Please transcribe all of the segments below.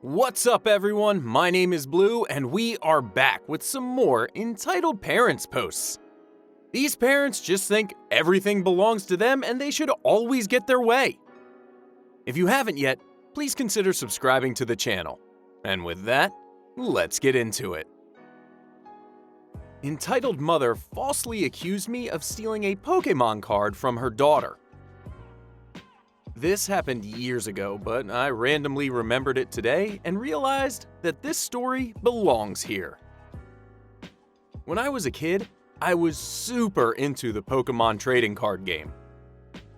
What's up, everyone? My name is Blue, and we are back with some more entitled parents posts. These parents just think everything belongs to them and they should always get their way. If you haven't yet, please consider subscribing to the channel. And with that, let's get into it. Entitled mother falsely accused me of stealing a Pokemon card from her daughter. This happened years ago, but I randomly remembered it today and realized that this story belongs here. When I was a kid, I was super into the Pokemon trading card game.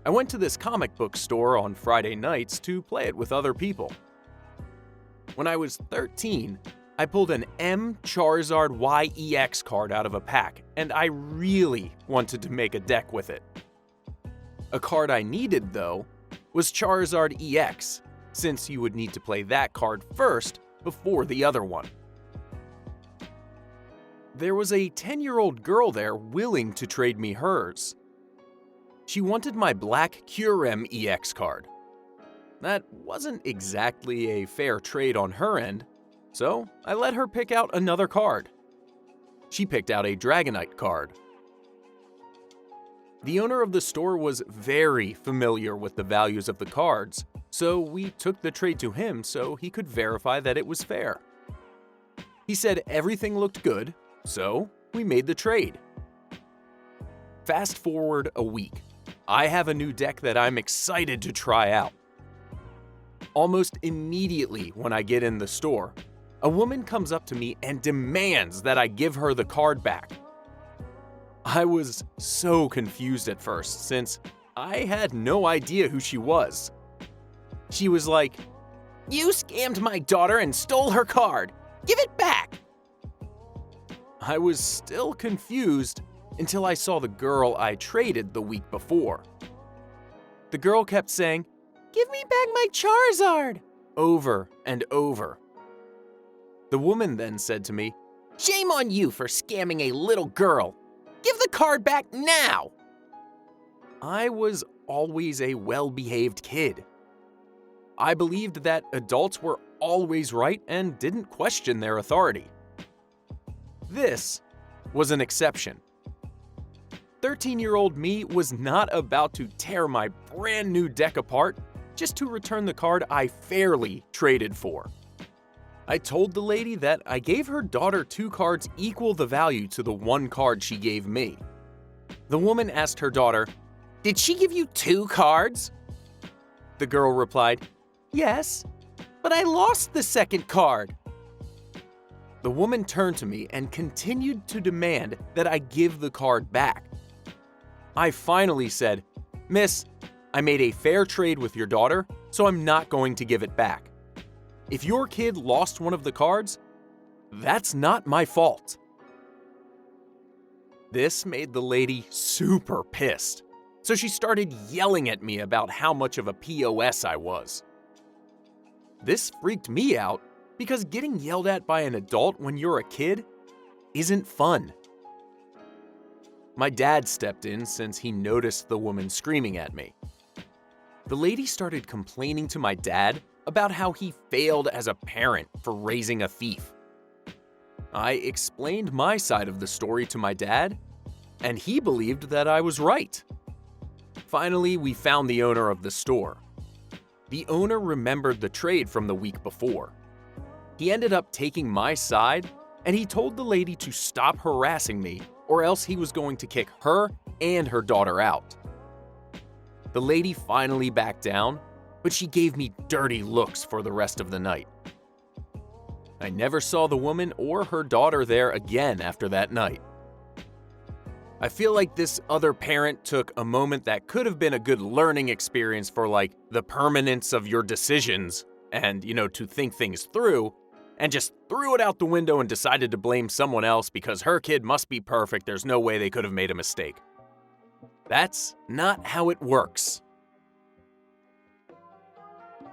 I went to this comic book store on Friday nights to play it with other people. When I was 13, I pulled an M Charizard YEX card out of a pack, and I really wanted to make a deck with it. A card I needed, though, was Charizard EX, since you would need to play that card first before the other one. There was a 10-year-old girl there willing to trade me hers. She wanted my black Kyurem EX card. That wasn't exactly a fair trade on her end, so I let her pick out another card. She picked out a Dragonite card. The owner of the store was very familiar with the values of the cards, so we took the trade to him so he could verify that it was fair. He said everything looked good, so we made the trade. Fast forward a week. I have a new deck that I'm excited to try out. Almost immediately when I get in the store, a woman comes up to me and demands that I give her the card back. I was so confused at first since I had no idea who she was. She was like, "You scammed my daughter and stole her card. Give it back!" I was still confused until I saw the girl I traded the week before. The girl kept saying, "Give me back my Charizard!" over and over. The woman then said to me, "Shame on you for scamming a little girl. Give the card back now!" I was always a well-behaved kid. I believed that adults were always right and didn't question their authority. This was an exception. 13-year-old me was not about to tear my brand new deck apart just to return the card I fairly traded for. I told the lady that I gave her daughter 2 cards equal the value to the 1 card she gave me. The woman asked her daughter, "Did she give you 2 cards?" The girl replied, "Yes, but I lost the second card." The woman turned to me and continued to demand that I give the card back. I finally said, "Miss, I made a fair trade with your daughter, so I'm not going to give it back. If your kid lost one of the cards, that's not my fault." This made the lady super pissed, so she started yelling at me about how much of a POS I was. This freaked me out because getting yelled at by an adult when you're a kid isn't fun. My dad stepped in since he noticed the woman screaming at me. The lady started complaining to my dad about how he failed as a parent for raising a thief. I explained my side of the story to my dad, and he believed that I was right. Finally, we found the owner of the store. The owner remembered the trade from the week before. He ended up taking my side, and he told the lady to stop harassing me or else he was going to kick her and her daughter out. The lady finally backed down, but she gave me dirty looks for the rest of the night. I never saw the woman or her daughter there again after that night. I feel like this other parent took a moment that could have been a good learning experience for the permanence of your decisions and, to think things through, and just threw it out the window and decided to blame someone else because her kid must be perfect, there's no way they could have made a mistake. That's not how it works.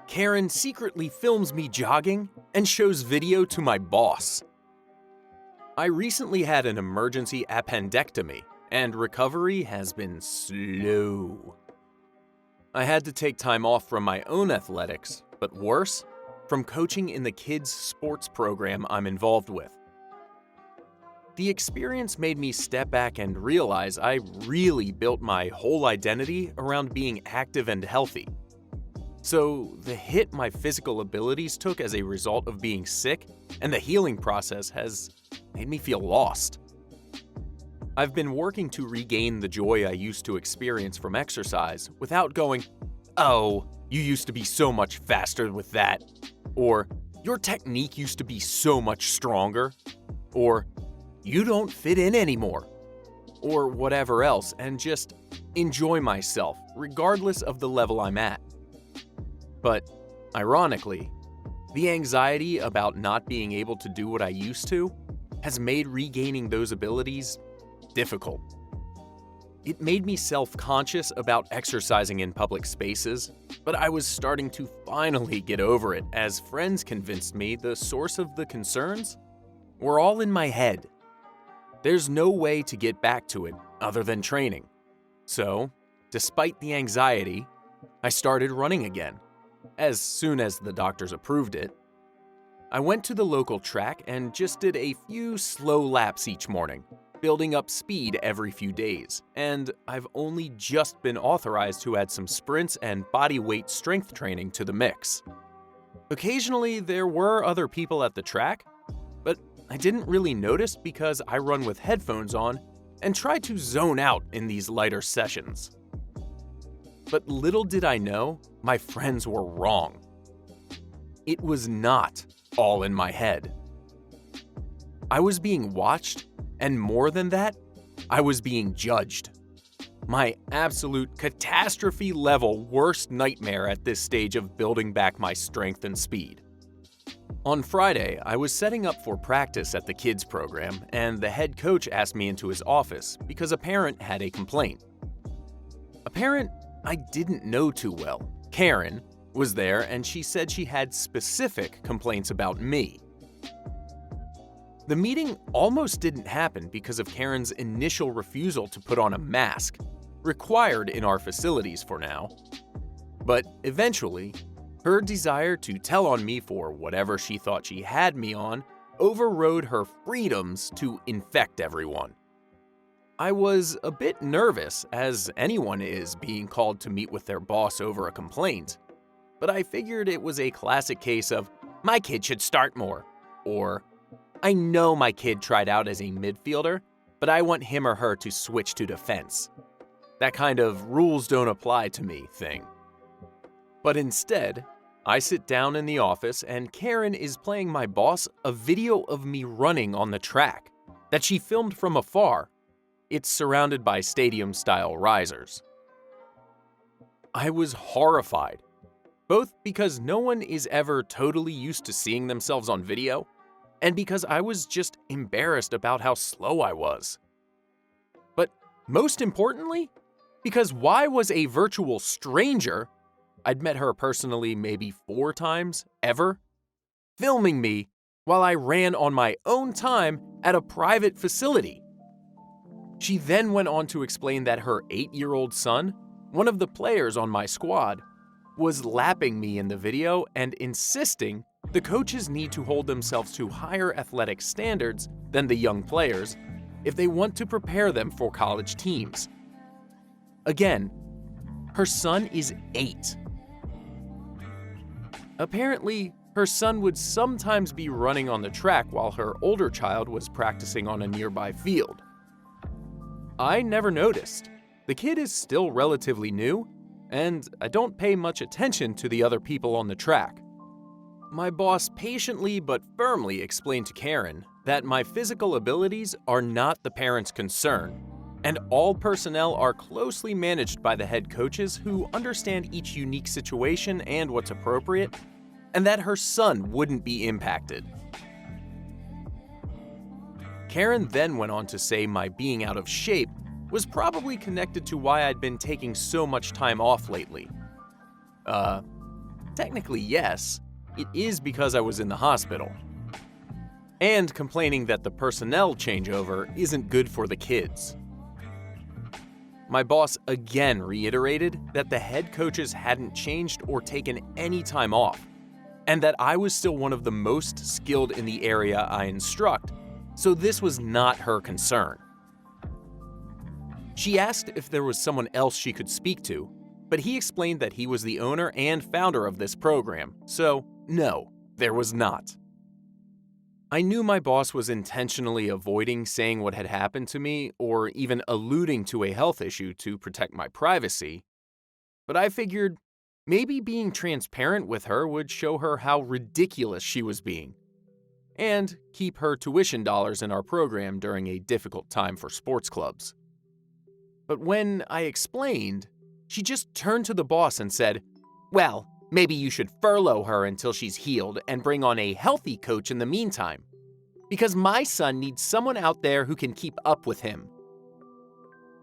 Karen secretly films me jogging and shows video to my boss. I recently had an emergency appendectomy, and recovery has been slow. I had to take time off from my own athletics, but worse, from coaching in the kids' sports program I'm involved with. The experience made me step back and realize I really built my whole identity around being active and healthy. So the hit my physical abilities took as a result of being sick and the healing process has made me feel lost. I've been working to regain the joy I used to experience from exercise without going, "Oh, you used to be so much faster with that," or "Your technique used to be so much stronger," or "You don't fit in anymore," or whatever else, and just enjoy myself regardless of the level I'm at. But, ironically, the anxiety about not being able to do what I used to has made regaining those abilities difficult. It made me self-conscious about exercising in public spaces, but I was starting to finally get over it as friends convinced me the source of the concerns were all in my head. There's no way to get back to it other than training. So, despite the anxiety, I started running again, as soon as the doctors approved it. I went to the local track and just did a few slow laps each morning, building up speed every few days, and I've only just been authorized to add some sprints and body weight strength training to the mix. Occasionally, there were other people at the track, but I didn't really notice because I run with headphones on and try to zone out in these lighter sessions. But little did I know, my friends were wrong. It was not all in my head. I was being watched, and more than that, I was being judged. My absolute catastrophe-level worst nightmare at this stage of building back my strength and speed. On Friday, I was setting up for practice at the kids program, and the head coach asked me into his office because a parent had a complaint. A parent I didn't know too well, Karen, was there, and she said she had specific complaints about me. The meeting almost didn't happen because of Karen's initial refusal to put on a mask, required in our facilities for now. But eventually, her desire to tell on me for whatever she thought she had me on overrode her freedoms to infect everyone. I was a bit nervous, as anyone is being called to meet with their boss over a complaint, but I figured it was a classic case of, "My kid should start more," or "I know my kid tried out as a midfielder, but I want him or her to switch to defense." That kind of rules don't apply to me thing. But instead, I sit down in the office and Karen is playing my boss a video of me running on the track that she filmed from afar. It's surrounded by stadium-style risers. I was horrified, both because no one is ever totally used to seeing themselves on video, and because I was just embarrassed about how slow I was. But most importantly, because why was a virtual stranger, I'd met her personally maybe 4 times ever, filming me while I ran on my own time at a private facility? She then went on to explain that her 8-year-old son, one of the players on my squad, was lapping me in the video and insisting the coaches need to hold themselves to higher athletic standards than the young players if they want to prepare them for college teams. Again, her son is 8. Apparently, her son would sometimes be running on the track while her older child was practicing on a nearby field. I never noticed. The kid is still relatively new, and I don't pay much attention to the other people on the track. My boss patiently but firmly explained to Karen that my physical abilities are not the parents' concern, and all personnel are closely managed by the head coaches who understand each unique situation and what's appropriate, and that her son wouldn't be impacted. Karen then went on to say my being out of shape was probably connected to why I'd been taking so much time off lately. Technically yes, it is because I was in the hospital. And complaining that the personnel changeover isn't good for the kids. My boss again reiterated that the head coaches hadn't changed or taken any time off, and that I was still one of the most skilled in the area I instruct, so this was not her concern. She asked if there was someone else she could speak to, but he explained that he was the owner and founder of this program, so no, there was not. I knew my boss was intentionally avoiding saying what had happened to me or even alluding to a health issue to protect my privacy, but I figured maybe being transparent with her would show her how ridiculous she was being and keep her tuition dollars in our program during a difficult time for sports clubs. But when I explained, she just turned to the boss and said, "Well, maybe you should furlough her until she's healed and bring on a healthy coach in the meantime, because my son needs someone out there who can keep up with him."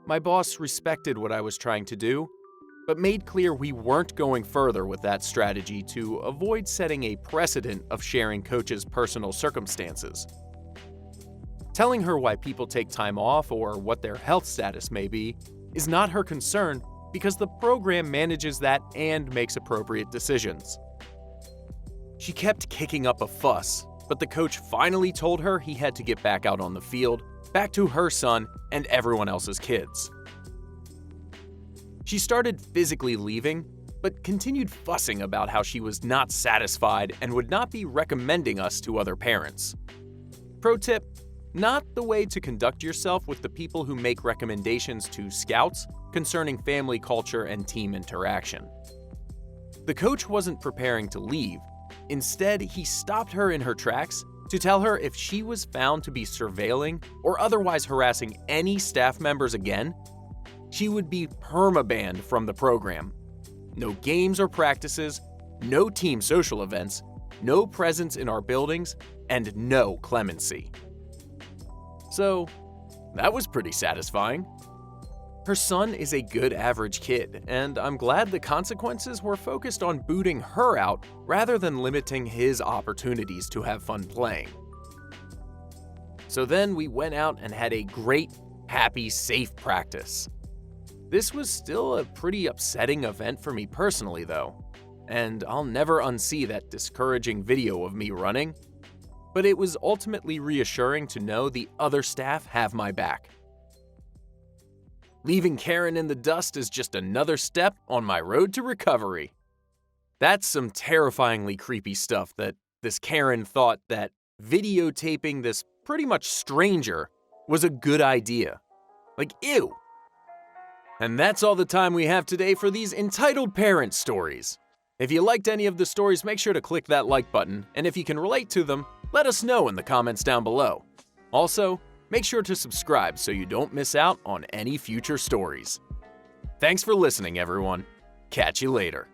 My boss respected what I was trying to do, but made clear we weren't going further with that strategy to avoid setting a precedent of sharing coaches' personal circumstances. Telling her why people take time off or what their health status may be is not her concern because the program manages that and makes appropriate decisions. She kept kicking up a fuss, but the coach finally told her he had to get back out on the field, back to her son and everyone else's kids. She started physically leaving, but continued fussing about how she was not satisfied and would not be recommending us to other parents. Pro tip: not the way to conduct yourself with the people who make recommendations to scouts concerning family culture and team interaction. The coach wasn't preparing to leave. Instead, he stopped her in her tracks to tell her if she was found to be surveilling or otherwise harassing any staff members again, she would be permabanned from the program. No games or practices, no team social events, no presence in our buildings, and no clemency. So, that was pretty satisfying. Her son is a good average kid, and I'm glad the consequences were focused on booting her out rather than limiting his opportunities to have fun playing. So then we went out and had a great, happy, safe practice. This was still a pretty upsetting event for me personally though, and I'll never unsee that discouraging video of me running, but it was ultimately reassuring to know the other staff have my back. Leaving Karen in the dust is just another step on my road to recovery. That's some terrifyingly creepy stuff that this Karen thought that videotaping this pretty much stranger was a good idea. Like, ew. And that's all the time we have today for these entitled parent stories. If you liked any of the stories, make sure to click that like button, and if you can relate to them, let us know in the comments down below. Also, make sure to subscribe so you don't miss out on any future stories. Thanks for listening, everyone. Catch you later.